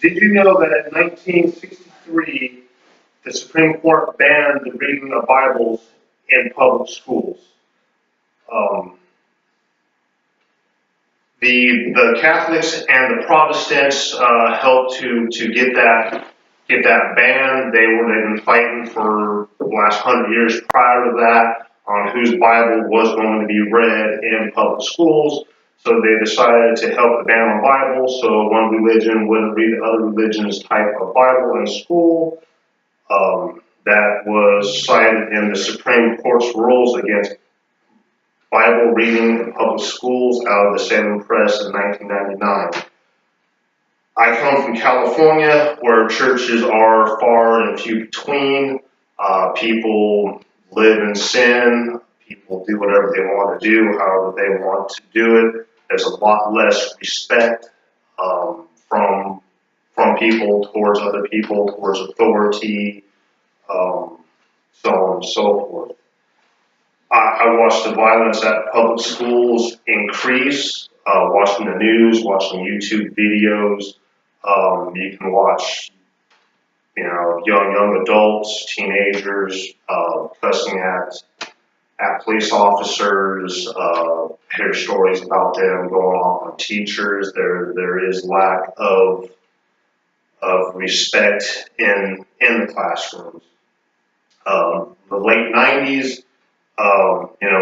Did you know that in 1963, the Supreme Court banned the reading of Bibles in public schools? Um, the Catholics and the Protestants helped to get that banned. They've been fighting for the last 100 years prior to that on whose Bible was going to be read in public schools. So they decided to help the ban on Bible, so one religion wouldn't read the other religion's type of Bible in school. That was cited in the Supreme Court's rules against Bible reading in public schools out of the Salem Press in 1999. I come from California, where churches are far and few between. People live in sin. People do whatever they want to do, however they want to do it. There's a lot less respect from people towards other people, towards authority, so on and so forth. I watched the violence at public schools increase, watching the news, watching YouTube videos. You can watch, young adults, teenagers, cussing at police officers, hear stories about them going off on teachers. There is lack of respect in the classrooms. The late 90s,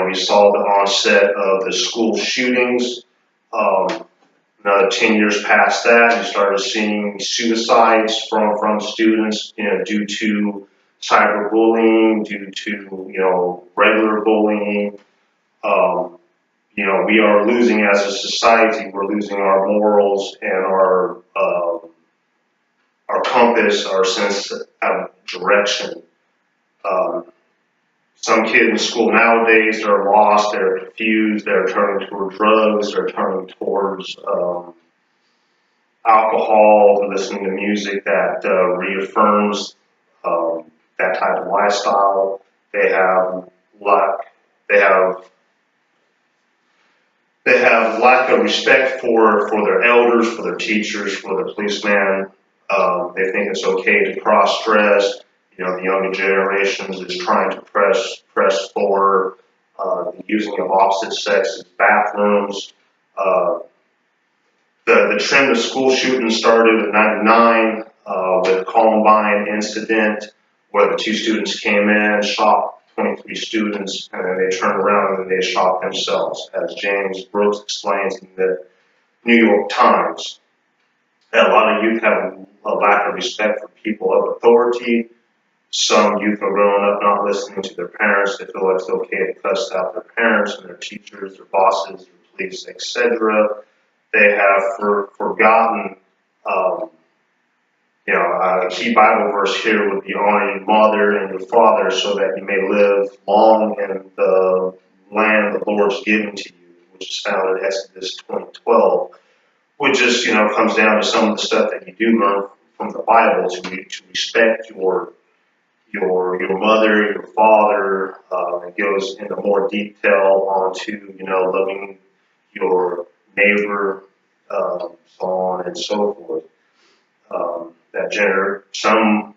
we saw the onset of the school shootings. Another 10 years past that, you started seeing suicides from students, due to cyberbullying, due to, regular bullying. We are losing as a society. We're losing our morals and our compass, our sense of direction. Some kids in school nowadays, they're lost, they're confused, they're turning toward drugs, they're turning towards alcohol, listening to music that reaffirms that type of lifestyle. They have lack of respect for their elders, for their teachers, for their policemen. They think it's okay to cross-dress. The younger generations is trying to press for the using of opposite sex bathrooms. The trend of school shootings started in '99 with the Columbine incident, where the two students came in, shot 23 students, and then they turned around and they shot themselves, as James Brooks explains in the New York Times. And a lot of youth have a lack of respect for people of authority. Some youth are growing up not listening to their parents. They feel like it's okay to cuss out their parents and their teachers, their bosses, their police, etc. They have forgotten, a key Bible verse here would be honor your mother and your father so that you may live long in the land the Lord's given to you, which is found in Exodus 20:12, which just, comes down to some of the stuff that you do learn from the Bible to respect your mother, your father. It goes into more detail onto, loving your neighbor, so on and so forth. Some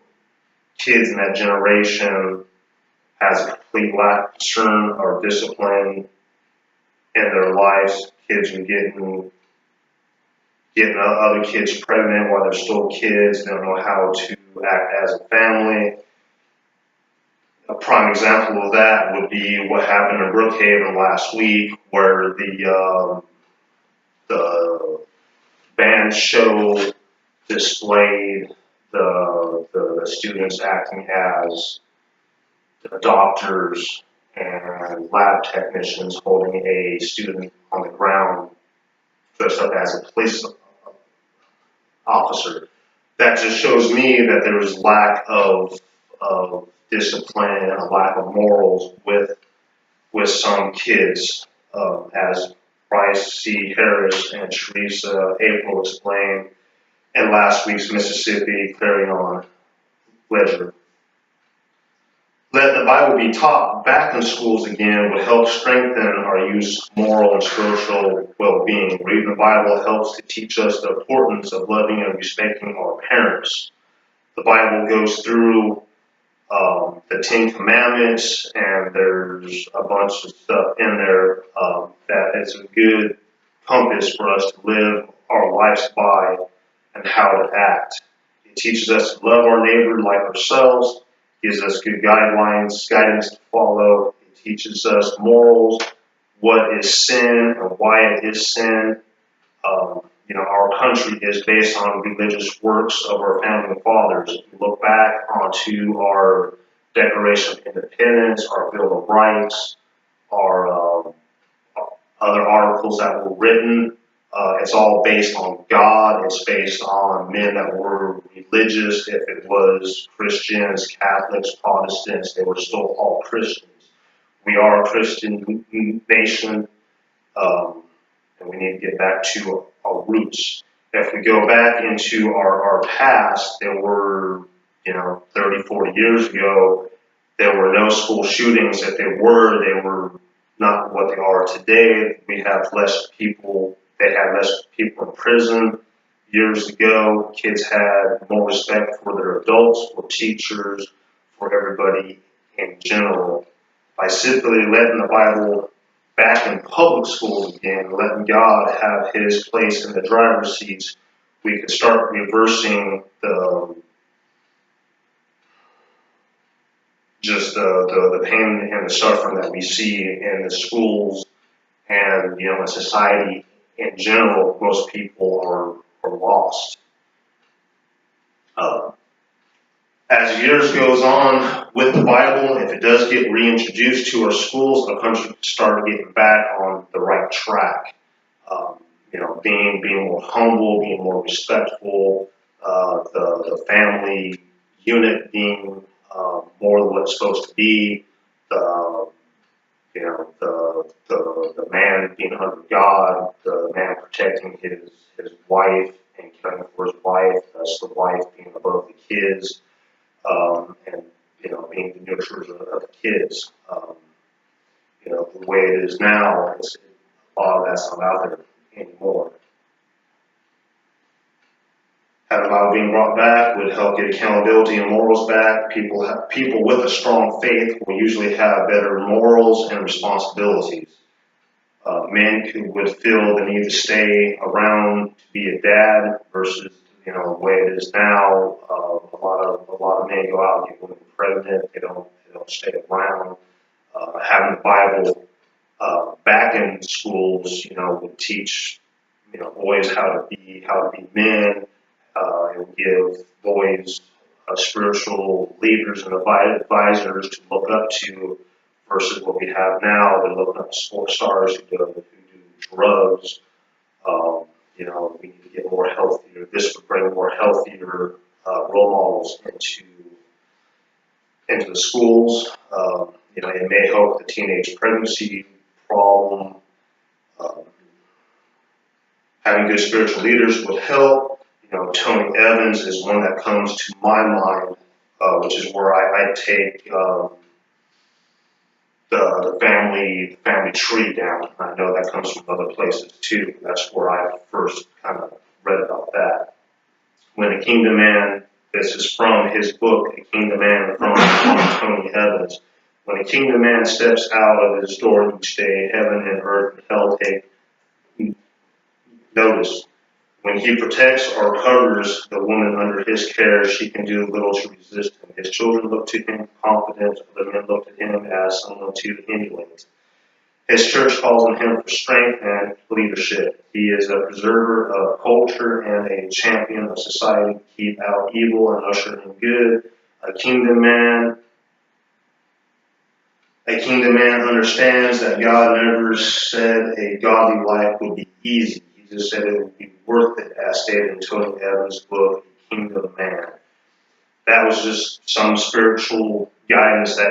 kids in that generation has a complete lack of concern or discipline in their lives. Kids are getting other kids pregnant while they're still kids. They don't know how to act as a family. A prime example of that would be what happened in Brookhaven last week, where the band show displayed the students acting as doctors and lab technicians holding a student on the ground dressed up as a police officer. That just shows me that there is lack of discipline and a lack of morals with some kids, as Bryce C. Harris and Teresa April explained in last week's Mississippi Clarion Ledger. Letting the Bible be taught back in schools again would help strengthen our youth's moral and spiritual well-being. Reading the Bible helps to teach us the importance of loving and respecting our parents. The Bible goes through the Ten Commandments, and there's a bunch of stuff in there that is a good compass for us to live our lives by and how to act. It teaches us to love our neighbor like ourselves, gives us good guidelines, guidance to follow. It teaches us morals, what is sin and why it is sin. Our country is based on religious works of our founding fathers. If you look back onto our Declaration of Independence, our Bill of Rights, our other articles that were written, it's all based on God. It's based on men that were religious. If it was Christians, Catholics, Protestants, they were still all Christians. We are a Christian nation, and we need to get back to our roots. If we go back into our past, there were, 30, 40 years ago, there were no school shootings. If they were not what they are today. We have less people. They had less people in prison. Years ago, kids had more respect for their adults, for teachers, for everybody in general. By simply letting the Bible back in public schools again, letting God have his place in the driver's seats, we could start reversing the pain and the suffering that we see in the schools and in society in general. Most people are lost. As years goes on with the Bible, if it does get reintroduced to our schools, our country can start getting back on the right track. Being more humble, being more respectful, the family unit being more than what it's supposed to be, the man being under God, the man protecting his wife and caring for his wife, thus the wife being above the kids, and being the nurturers of the kids. The way it is now, a lot of that's not out there anymore. Having the Bible being brought back would help get accountability and morals back. People with a strong faith will usually have better morals and responsibilities. Men would feel the need to stay around to be a dad versus the way it is now. A lot of men go out and get women pregnant. They don't stay around. Having the Bible back in schools, would teach boys how to be men. It would give boys spiritual leaders and advisors to look up to versus what we have now. They're looking up to sports stars who do drugs. We need to get more healthier. This would bring more healthier role models into the schools. It may help the teenage pregnancy problem. Having good spiritual leaders would help. Tony Evans is one that comes to my mind, which is where I take the family tree down. I know that comes from other places too. That's where I first kind of read about that. When a kingdom man, this is from his book, A Kingdom Man from Tony Evans. When a kingdom man steps out of his door each day, heaven and earth and hell take notice. When he protects or covers the woman under his care, she can do little to resist him. His children look to him confident, the men look to him as someone to emulate. His church calls on him for strength and leadership. He is a preserver of culture and a champion of society to keep out evil and usher in good. A kingdom man understands that God never said a godly life would be easy. He just said it would be worth it, as stated in Tony Evans' book, Kingdom Man. That was just some spiritual guidance that,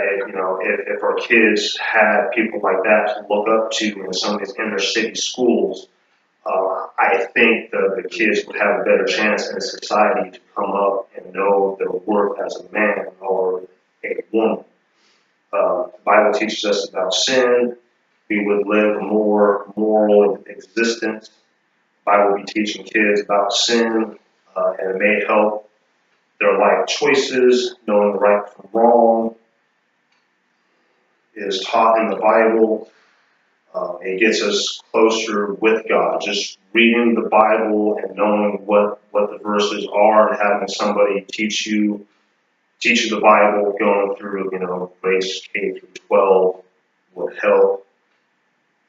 if our kids had people like that to look up to in some of these inner city schools, I think the kids would have a better chance in society to come up and know their worth as a man or a woman. The Bible teaches us about sin. We would live a more moral existence. The Bible will be teaching kids about sin, and it may help their life choices, knowing right from wrong. It is taught in the Bible. It gets us closer with God. Just reading the Bible and knowing what the verses are and having somebody teach you the Bible, going through, grades K through 12 would help.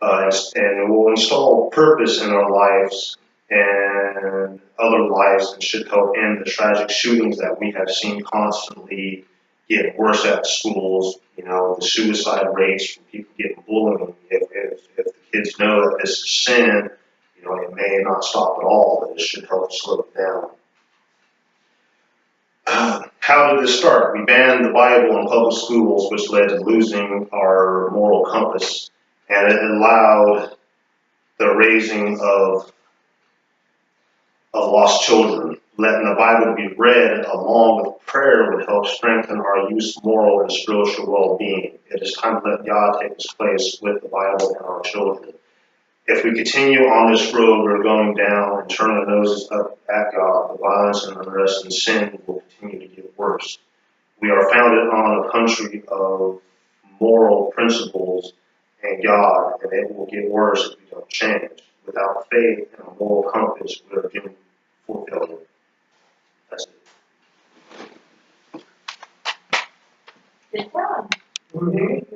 And it will install purpose in our lives and other lives, and should help end the tragic shootings that we have seen constantly get worse at schools. The suicide rates from people getting bullied. If the kids know that this is sin, it may not stop at all, but it should help slow it down. How did this start? We banned the Bible in public schools, which led to losing our moral compass, and it allowed the raising of lost children. Letting the Bible be read along with prayer would help strengthen our youth's moral and spiritual well-being. It is time to let God take His place with the Bible and our children. If we continue on this road we're going down and turn our noses up at God, the violence and unrest and sin will continue to get worse. We are founded on a country of moral principles and God, and it will get worse if we don't change. Without faith and a moral compass, we are doomed for failure. That's it. Good job. Mhm.